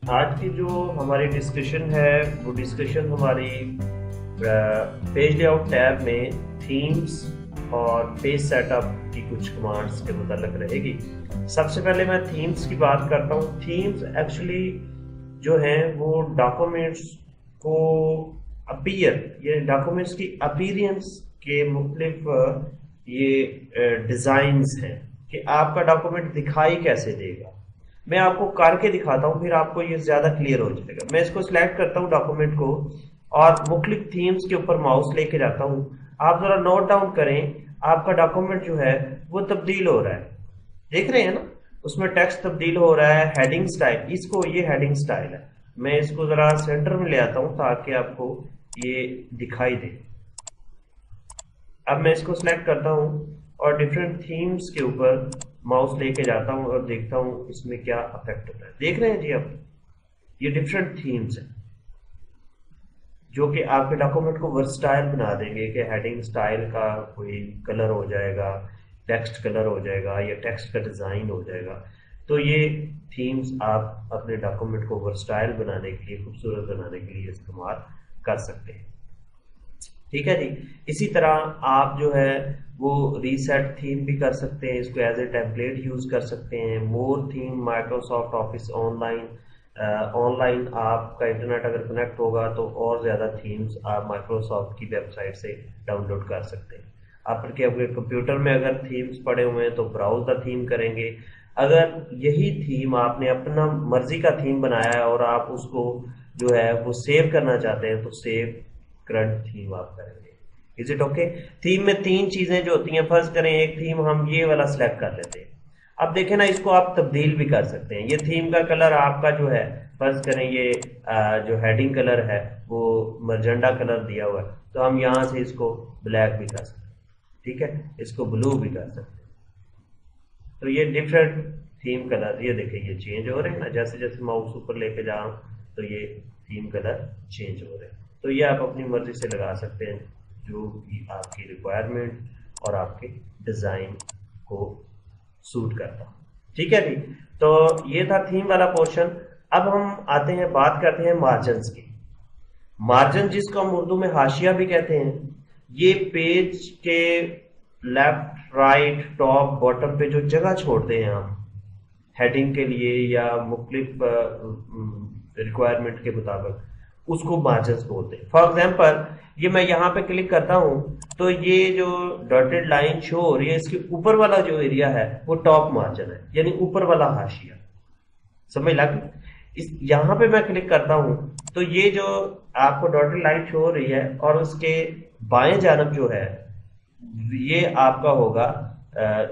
आज की जो हमारी डिस्कशन है वो डिस्कशन हमारी पेज लेआउट टैब में थीम्स और पेज सेटअप की कुछ कमांड्स के मुताल्लिक रहेगी। सबसे पहले मैं थीम्स की बात करता हूँ। थीम्स एक्चुअली जो हैं वो डॉक्यूमेंट्स को ये डॉक्यूमेंट्स की अपीयरेंस के मुख्तलिफ ये डिज़ाइंस हैं कि आपका डॉक्यूमेंट दिखाई कैसे देगा। मैं आपको करके दिखाता हूँ, फिर आपको ये ज्यादा क्लियर हो जाएगा। मैं इसको सिलेक्ट करता हूँ डॉक्यूमेंट को और मुख्तलिफ थीम्स के ऊपर माउस लेके जाता हूँ। आप जरा नोट डाउन करें, आपका डॉक्यूमेंट जो है वो तब्दील हो रहा है। देख रहे हैं ना, उसमें टेक्स्ट तब्दील हो रहा है। हेडिंग स्टाइल, इसको ये हेडिंग स्टाइल है। मैं इसको जरा सेंटर में ले आता हूँ ताकि आपको ये दिखाई दे। अब मैं इसको सिलेक्ट करता हूँ और डिफरेंट थीम्स के ऊपर माउस लेके जाता हूँ और देखता हूँ इसमें क्या अफेक्ट होता है। देख रहे हैं जी आप, ये डिफरेंट थीम्स हैं जो कि आपके डॉक्यूमेंट को वर्सटाइल बना देंगे कि हेडिंग स्टाइल का कोई कलर हो जाएगा, टेक्स्ट कलर हो जाएगा या टेक्स्ट का डिज़ाइन हो जाएगा। तो ये थीम्स आप अपने डॉक्यूमेंट को वर्सटाइल बनाने के लिए, खूबसूरत बनाने के लिए इस्तेमाल कर सकते हैं। ठीक है जी। इसी तरह आप जो है वो रीसेट थीम भी कर सकते हैं, इसको एज ए टेम्पलेट यूज कर सकते हैं। More theme, Microsoft office online. Online आपका इंटरनेट अगर कनेक्ट होगा तो और ज़्यादा थीम्स आप माइक्रोसॉफ्ट की वेबसाइट से डाउनलोड कर सकते हैं। आपके अपने कंप्यूटर में अगर थीम्स पड़े हुए हैं तो ब्राउज द थीम करेंगे। अगर यही थीम आपने अपना मर्जी का थीम बनाया है और आप उसको जो है वो सेव करना चाहते हैं तो सेव करंट थीम आप करेंगे। Is it okay? थीम में तीन चीजें जो होती हैं, फर्ज करें एक थीम हम ये वाला सिलेक्ट कर लेते हैं। अब देखें ना, इसको आप तब्दील भी कर सकते हैं। ये थीम का कलर आपका जो है, फर्ज करें ये जो हेडिंग कलर है वो मरजेंडा कलर दिया हुआ है, तो हम यहां से इसको ब्लैक भी कर सकते हैं। ठीक है, इसको ब्लू भी कर सकते हैं। तो ये डिफरेंट थीम कलर, ये देखें ये चेंज हो रहे हैं ना, जैसे जैसे माउस ऊपर लेके जाऊं तो ये थीम कलर चेंज हो रहे हैं। तो ये आप अपनी मर्जी से लगा सकते हैं जो भी आपकी रिक्वायरमेंट और आपके डिजाइन को सूट करता। ठीक है जी। तो ये था थीम वाला पोर्शन। अब हम आते हैं, बात करते हैं मार्जिन्स की। मार्जिन जिसको हम उर्दू में हाशिया भी कहते हैं, ये पेज के लेफ्ट, राइट, टॉप, बॉटम पे जो जगह छोड़ते हैं हम हेडिंग के लिए या मुख्तलिफ रिक्वायरमेंट के मुताबिक, उसको मार्जिन्स बोलते हैं। फॉर एग्जाम्पल ये मैं यहाँ पे क्लिक करता हूँ तो ये जो डॉटेड लाइन शो हो रही है, इसके ऊपर वाला जो एरिया है वो टॉप मार्जिन है, यानी ऊपर वाला हाशिया। समझ लग? इस यहाँ पे मैं क्लिक करता हूँ तो ये जो आपको डॉटेड लाइन शो हो रही है और उसके बाएं जानब जो है ये आपका होगा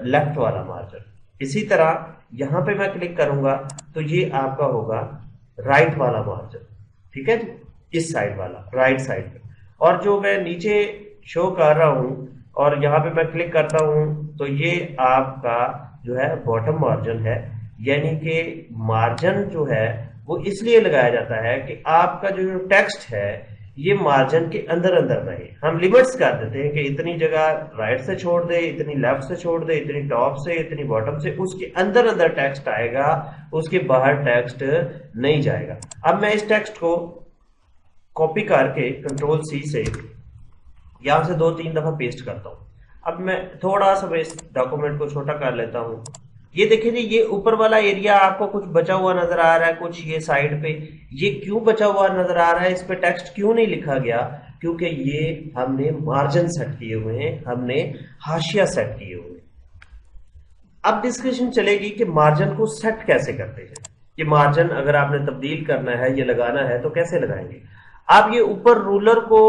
लेफ्ट वाला मार्जिन। इसी तरह यहां पे मैं क्लिक करूंगा तो ये आपका होगा राइट वाला मार्जिन। ठीक है जी, इस साइड वाला, राइट साइड पे। और जो मैं नीचे शो कर रहा हूं और यहाँ पे मैं क्लिक करता हूं तो ये आपका जो है बॉटम मार्जिन है। यानी कि मार्जिन जो है वो इसलिए लगाया जाता है कि आपका जो टेक्स्ट है ये मार्जिन के अंदर अंदर रहे। हम लिमिट्स कर देते हैं कि इतनी जगह राइट से छोड़ दे, इतनी लेफ्ट से छोड़ दे, इतनी टॉप से, इतनी बॉटम से, उसके अंदर अंदर टेक्स्ट आएगा, उसके बाहर टेक्स्ट नहीं जाएगा। अब मैं इस टेक्स्ट को कॉपी करके कंट्रोल सी से यहां से 2-3 दफा पेस्ट करता हूं। अब मैं थोड़ा सा इस डॉक्यूमेंट को छोटा कर लेता हूं। ये देखिए जी, ये ऊपर वाला एरिया आपको कुछ बचा हुआ नजर आ रहा है, कुछ ये साइड पे, ये क्यों बचा हुआ नजर आ रहा है? इस पे टेक्स्ट क्यों नहीं लिखा गया? क्योंकि ये हमने मार्जिन सेट किए हुए हैं, हमने हाशिया सेट किए हुए हैं। अब डिस्कशन चलेगी कि मार्जिन को सेट कैसे करते हैं। ये मार्जिन अगर आपने तब्दील करना है, ये लगाना है, तो कैसे लगाएंगे? आप ये ऊपर रूलर को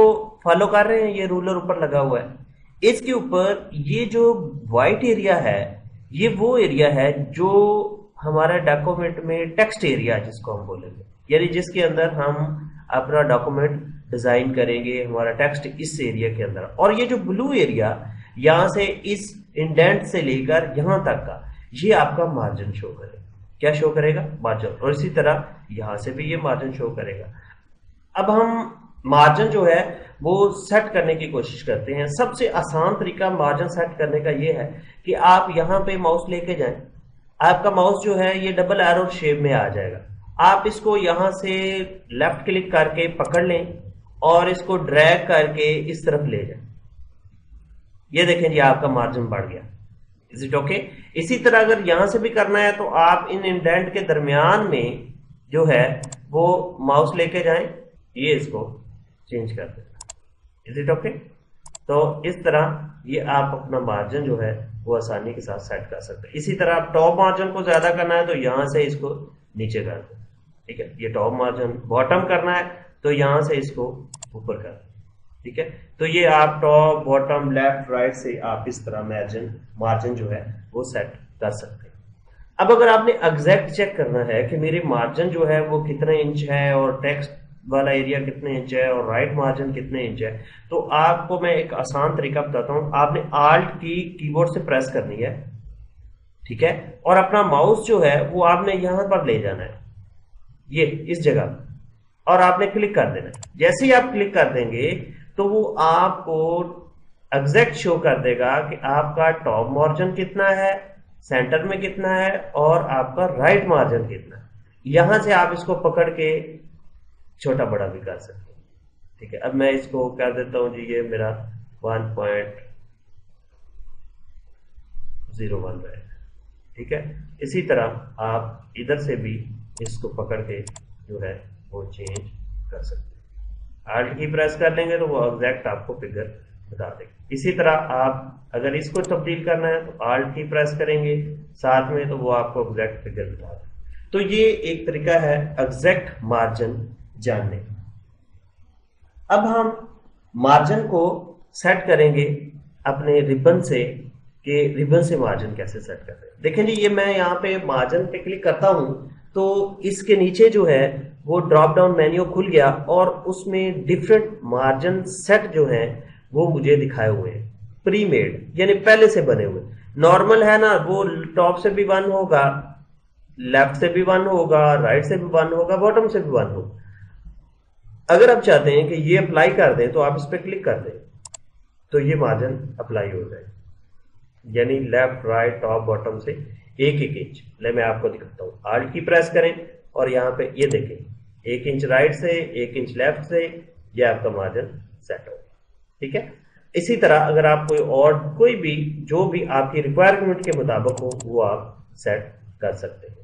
फॉलो कर रहे हैं, ये रूलर ऊपर लगा हुआ है, इसके ऊपर ये जो व्हाइट एरिया है ये वो एरिया है जो हमारा डॉक्यूमेंट में टेक्स्ट एरिया जिसको हम बोलेंगे, यानी जिसके अंदर हम अपना डॉक्यूमेंट डिजाइन करेंगे, हमारा टेक्स्ट इस एरिया के अंदर। और ये जो ब्लू एरिया यहां से इस इंडेंट से लेकर यहां तक का, ये आपका मार्जिन शो करेगा। क्या शो करेगा? मार्जिन। और इसी तरह यहां से भी ये मार्जिन शो करेगा। अब हम मार्जिन जो है वो सेट करने की कोशिश करते हैं। सबसे आसान तरीका मार्जिन सेट करने का ये है कि आप यहां पे माउस लेके जाएं, आपका माउस जो है ये डबल एरो शेप में आ जाएगा आप इसको यहां से लेफ्ट क्लिक करके पकड़ लें और इसको ड्रैग करके इस तरफ ले जाएं। ये देखें जी आपका मार्जिन बढ़ गया। Is it okay? इसी तरह अगर यहां से भी करना है तो आप इन इंडेंट के दरमियान में जो है वो माउस लेके जाएं, ये इसको चेंज कर दें। Is it okay? तो इस तरह ये आप अपना मार्जिन जो है वो आसानी के साथ सेट कर सकते हैं। इसी तरह आप टॉप मार्जिन को ज्यादा करना है तो यहां से इसको नीचे कर दें। ठीक है, ये टॉप मार्जिन। बॉटम करना है तो यहां से इसको ऊपर कर दें। ठीक है, तो ये आप टॉप बॉटम लेफ्ट राइट से आप इस तरह मार्जिन जो है वो सेट कर सकते हैं। अब अगर आपने एग्जैक्ट चेक करना है कि मेरे मार्जिन जो है वो कितने इंच है और टेक्स्ट वाला एरिया कितने इंच है और राइट मार्जिन कितने इंच है, तो आपको मैं एक आसान तरीका बताता हूं। आपने आल्ट की कीबोर्ड से प्रेस करनी है, ठीक है, और अपना माउस जो है वो आपने यहां पर ले जाना है, ये इस जगह, और आपने क्लिक कर देना है। जैसे ही आप क्लिक कर देंगे तो वो आपको एग्जैक्ट शो कर देगा कि आपका टॉप मार्जिन कितना है, सेंटर में कितना है और आपका राइट मार्जिन कितना है। यहां से आप इसको पकड़ के छोटा बड़ा भी कर सकते हैं। ठीक है, अब मैं इसको कर देता हूं जी, ये मेरा 1.01 रहेगा। ठीक है, इसी तरह आप इधर से भी इसको पकड़ के जो है वो चेंज कर सकते हैं। आल्ट की प्रेस कर लेंगे तो वो एग्जैक्ट आपको फिगर बता देगा। इसी तरह आप अगर इसको तब्दील करना है तो आल्ट की प्रेस करेंगे साथ में, तो वो आपको एग्जैक्ट फिगर बता देगा। तो ये एक तरीका है एग्जैक्ट मार्जिन जानने। अब हम मार्जिन को सेट करेंगे अपने रिबन से, कि रिबन से मार्जिन कैसे सेट करते हैं। देखें जी, ये मैं यहाँ पे मार्जिन पे क्लिक करता हूं तो इसके नीचे जो है वो ड्रॉप डाउन मेन्यू खुल गया और उसमें डिफरेंट मार्जिन सेट जो है वो मुझे दिखाए हुए हैं, प्री मेड, यानी पहले से बने हुए। नॉर्मल है ना, वो टॉप से भी 1 होगा, लेफ्ट से भी 1 होगा, राइट से भी 1 होगा, बॉटम से भी 1 होगा। अगर आप चाहते हैं कि ये अप्लाई कर दें तो आप इस पर क्लिक कर दें तो ये मार्जिन अप्लाई हो जाए, यानी लेफ्ट राइट टॉप बॉटम से एक एक इंच। मैं आपको दिखाता हूं, आल्ट की प्रेस करें और यहाँ पे ये देखें 1 इंच राइट से 1 इंच लेफ्ट से, ये आपका मार्जिन सेट हो। ठीक है, इसी तरह अगर आप कोई भी जो भी आपकी रिक्वायरमेंट के मुताबिक हो वो आप सेट कर सकते हैं।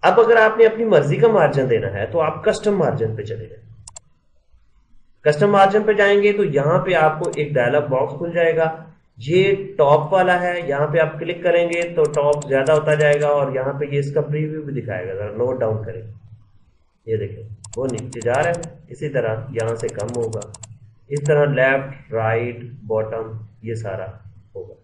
अब अगर आपने अपनी मर्जी का मार्जिन देना है तो आप कस्टम मार्जिन पे चले जाए। कस्टम मार्जिन पे जाएंगे तो यहाँ पे आपको एक डायलॉग बॉक्स खुल जाएगा, ये टॉप वाला है। यहाँ पे आप क्लिक करेंगे तो टॉप ज्यादा होता जाएगा और यहाँ पे ये इसका प्रीव्यू भी दिखाएगा। अगर नोट डाउन करें, ये देखें वो नीचे जा रहा है, इसी तरह यहाँ से कम होगा, इस तरह लेफ्ट राइट बॉटम ये सारा होगा।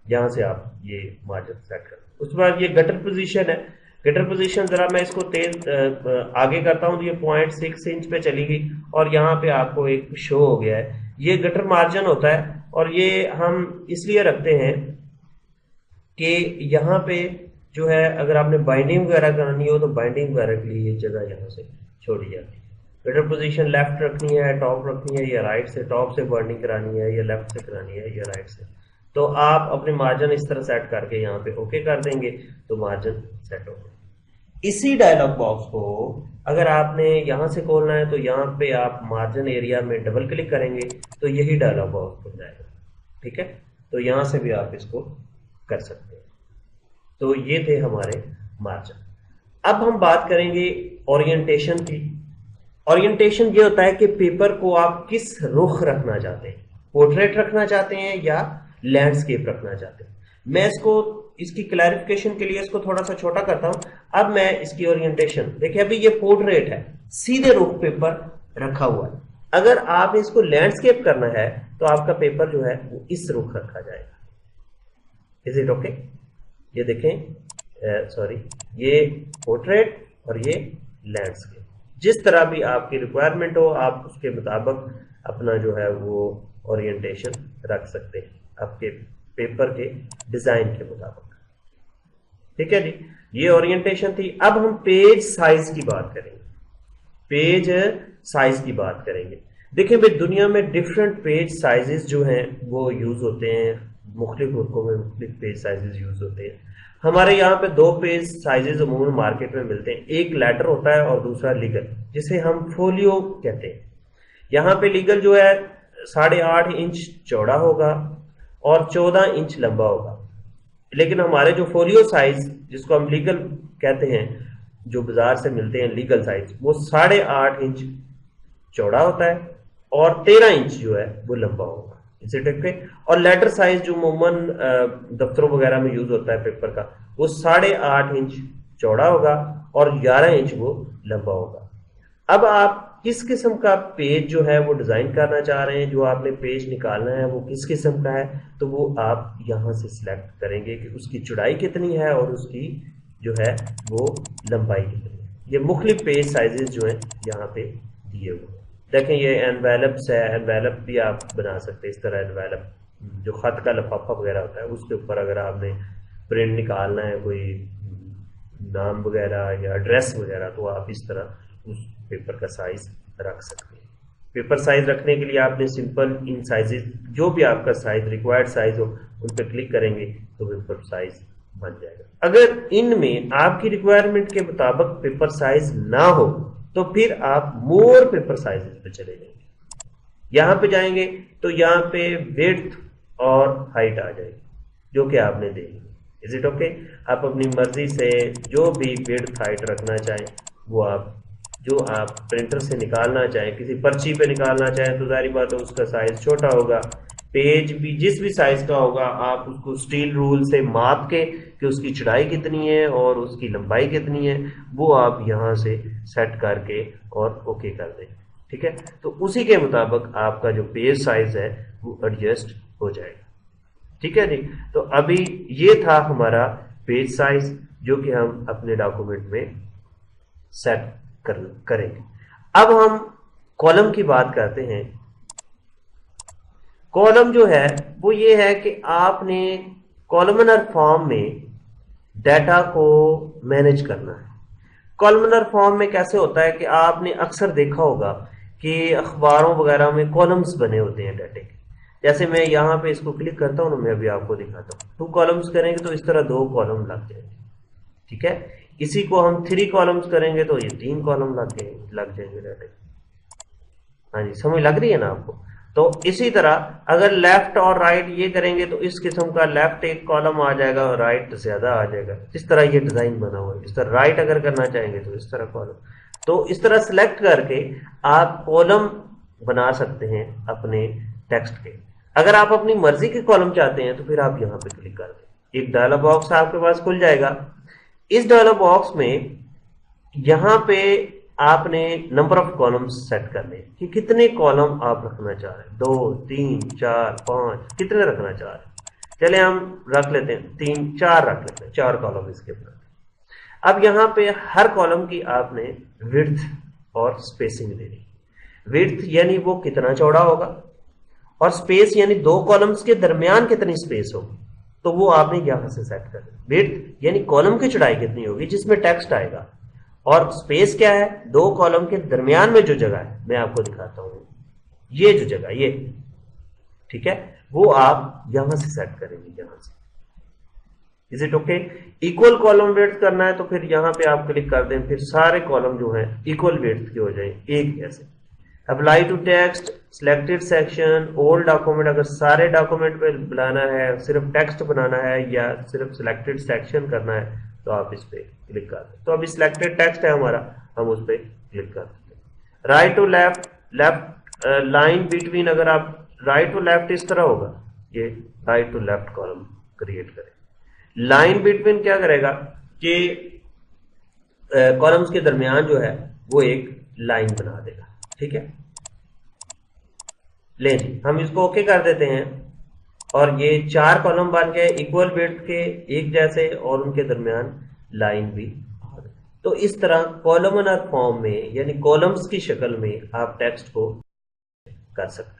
यहाँ से आप ये मार्जिन सेट कर। उसके बाद ये गटर पोजीशन है। गटर पोजीशन जरा मैं इसको तेज आगे करता हूँ तो ये 0.6 इंच पे चली गई और यहाँ पे आपको एक शो हो गया है। ये गटर मार्जिन होता है और ये हम इसलिए रखते हैं कि यहाँ पे जो है अगर आपने बाइंडिंग वगैरह करनी हो तो बाइंडिंग वगैरह के लिए ये जगह यहाँ से छोड़ी जाती है। गटर पोजीशन लेफ्ट रखनी है, टॉप रखनी है या राइट से, टॉप से बाइंडिंग करानी है या लेफ्ट से करानी है या राइट से, तो आप अपने मार्जिन इस तरह सेट करके यहाँ पे ओके कर देंगे तो मार्जिन सेट हो गया। इसी डायलॉग बॉक्स को अगर आपने यहां से खोलना है तो यहाँ पे आप मार्जिन एरिया में डबल क्लिक करेंगे तो यही डायलॉग बॉक्स खुल जाएगा। ठीक है, तो यहां से भी आप इसको कर सकते हैं। तो ये थे हमारे मार्जिन। अब हम बात करेंगे ओरिएंटेशन की। ओरिएंटेशन ये होता है कि पेपर को आप किस रुख रखना चाहते हैं, पोर्ट्रेट रखना चाहते हैं या लैंडस्केप रखना चाहते हैं। मैं इसकी क्लैरिफिकेशन के लिए इसको थोड़ा सा छोटा करता हूं। अब मैं इसकी ओरिएंटेशन देखिए, अभी ये पोर्ट्रेट है, सीधे रुख पेपर रखा हुआ है। अगर आप इसको लैंडस्केप करना है तो आपका पेपर जो है वो इस रुख रखा जाएगा। Is it okay? ये देखें, सॉरी, ये पोर्ट्रेट और ये लैंडस्केप, जिस तरह भी आपकी रिक्वायरमेंट हो आप उसके मुताबिक अपना जो है वो ओरिएंटेशन रख सकते हैं आपके पेपर के डिजाइन के मुताबिक। ठीक है जी, ये ओरिएंटेशन थी। अब हम पेज साइज की बात करेंगे। पेज साइज की बात करेंगे। देखिए भाई, दुनिया में डिफरेंट पेज साइजेस जो हैं वो यूज होते हैं, मुख्तलिफ मुल्कों में मुख्तलिफ पेज साइजेस यूज होते हैं। हमारे यहाँ पे दो पेज साइजेस अमूमन मार्केट में मिलते हैं, एक लेटर होता है और दूसरा लीगल, जिसे हम फोलियो कहते हैं। यहाँ पे लीगल जो है 8.5 इंच चौड़ा होगा और 14 इंच लंबा होगा, लेकिन हमारे जो फोलियो साइज जिसको हम लीगल कहते हैं, जो बाजार से मिलते हैं लीगल साइज, वो 8.5 इंच चौड़ा होता है और 13 इंच जो है वो लंबा होगा, इसे ठीक है। और लेटर साइज जो अमूमन दफ्तरों वगैरह में यूज होता है पेपर का, वो 8.5 इंच चौड़ा होगा और 11 इंच वो लंबा होगा। अब आप किस किस्म का पेज जो है वो डिजाइन करना चाह रहे हैं, जो आपने पेज निकालना है वो किस किस्म का है, तो वो आप यहां से सिलेक्ट करेंगे कि उसकी चौड़ाई कितनी है और उसकी जो है वो लंबाई कितनी है। ये मुख्तलिफ पेज साइजेस जो है यहाँ पे दिए हुए। देखें ये एनवेलप्स है, एनवेलप भी आप बना सकते हैं इस तरह। एनवेलप जो खत का लिफाफा वगैरह होता है, उसके ऊपर अगर आपने प्रिंट निकालना है कोई नाम वगैरह या एड्रेस वगैरह, तो आप इस तरह उस पेपर का साइज रख सकते हैं। पेपर साइज रखने के लिए आपने सिंपल इन साइजेस, जो भी आपका साइज रिक्वायर्ड साइज हो, उन पर क्लिक करेंगे तो पेपर साइज बन जाएगा। अगर इनमें आपकी रिक्वायरमेंट के मुताबिक पेपर साइज ना हो तो फिर आप मोर पेपर साइजेस पे चले जाएंगे। यहां पे जाएंगे तो यहाँ पे विड्थ और हाइट आ जाएगी, जो कि आपने देनी। Is it okay? आप अपनी मर्जी से जो भी विड्थ हाइट रखना चाहें वो आप, जो आप प्रिंटर से निकालना चाहें, किसी पर्ची पे निकालना चाहें तो जाहिर बात है उसका साइज छोटा होगा। पेज भी जिस भी साइज का होगा आप उसको स्टील रूल से माप के कि उसकी चौड़ाई कितनी है और उसकी लंबाई कितनी है, वो आप यहाँ से सेट करके और ओके कर दें। ठीक है, तो उसी के मुताबिक आपका जो पेज साइज है वो एडजस्ट हो जाएगा। ठीक है जी, तो अभी ये था हमारा पेज साइज जो कि हम अपने डॉक्यूमेंट में सेट करेंगे। अब हम कॉलम की बात करते हैं। कॉलम जो है वो ये है कि आपने कॉलमनर फॉर्म में डाटा को मैनेज करना है। कॉलमनर फॉर्म में कैसे होता है कि आपने अक्सर देखा होगा कि अखबारों वगैरह में कॉलम्स बने होते हैं डाटे के। जैसे मैं यहाँ पे इसको क्लिक करता हूँ, मैं अभी आपको दिखाता हूँ। 2 कॉलम्स करेंगे तो इस तरह 2 कॉलम लग जाएंगे। ठीक है, इसी को हम 3 कॉलम्स करेंगे तो ये 3 कॉलम लग जाएंगे डाटे। हाँ जी, समझ लग रही है ना आपको? तो इसी तरह अगर लेफ्ट और राइट ये करेंगे तो इस किस्म का लेफ्ट एक कॉलम आ जाएगा और राइट ज्यादा आ जाएगा। इस तरह ये डिजाइन बना हुआ है। इस तरह राइट अगर करना चाहेंगे तो इस तरह कॉलम। तो इस तरह सिलेक्ट करके आप कॉलम बना सकते हैं अपने टेक्स्ट के। अगर आप अपनी मर्जी के कॉलम चाहते हैं तो फिर आप यहाँ पे क्लिक कर दें, एक डायलॉग बॉक्स आपके पास खुल जाएगा। इस डायलॉग बॉक्स में यहाँ पे आपने नंबर ऑफ कॉलम्स सेट करने कि कितने कॉलम आप रखना चाह रहे हैं, 2, 3, 4, 5, कितने रखना चाह रहे हैं। चले हम रख लेते हैं 3, 4 रख लेते हैं, 4 कॉलम इसके ऊपर। अब यहाँ पे हर कॉलम की आपने विड्थ और स्पेसिंग देनी। विड्थ यानी वो कितना चौड़ा होगा और स्पेस यानी 2 कॉलम्स के दरमियान कितनी स्पेस होगी, तो वो आपने यहां से सेट कर दिया। विड्थ यानी कॉलम की चौड़ाई कितनी होगी जिसमें टेक्स्ट आएगा, और स्पेस क्या है, 2 कॉलम के दरमियान में जो जगह है, मैं आपको दिखाता हूं, ये जो जगह ये, ठीक है, वो आप यहां से सेट करेंगे यहां से। Is it okay? Equal column width करना है तो फिर यहां पे आप क्लिक कर दें, फिर सारे कॉलम जो है इक्वल विड्थ के हो जाए एक जैसे। Apply to text, selected section, old document, अगर सारे डॉक्यूमेंट पे बनाना है, सिर्फ टेक्स्ट बनाना है या सिर्फ सिलेक्टेड सेक्शन करना है तो आप इस पे क्लिक कर दें। तो अभी सिलेक्टेड टेक्स्ट है हमारा, हम उस पर क्लिक कर देते हैं। Right to left, left line between, अगर आप राइट टू लेफ्ट इस तरह होगा, ये right to left column create करें। लाइन बिटवीन क्या करेगा कि कॉलम्स के दरमियान जो है वो एक लाइन बना देगा। ठीक है, ले जी हम इसको ओके कर देते हैं और ये 4 कॉलम बन गए इक्वल विड्थ के एक जैसे, और उनके दरमियान लाइन भी आ गई। तो इस तरह कॉलमनर फॉर्म में यानी कॉलम्स की शक्ल में आप टेक्स्ट को कर सकते हैं।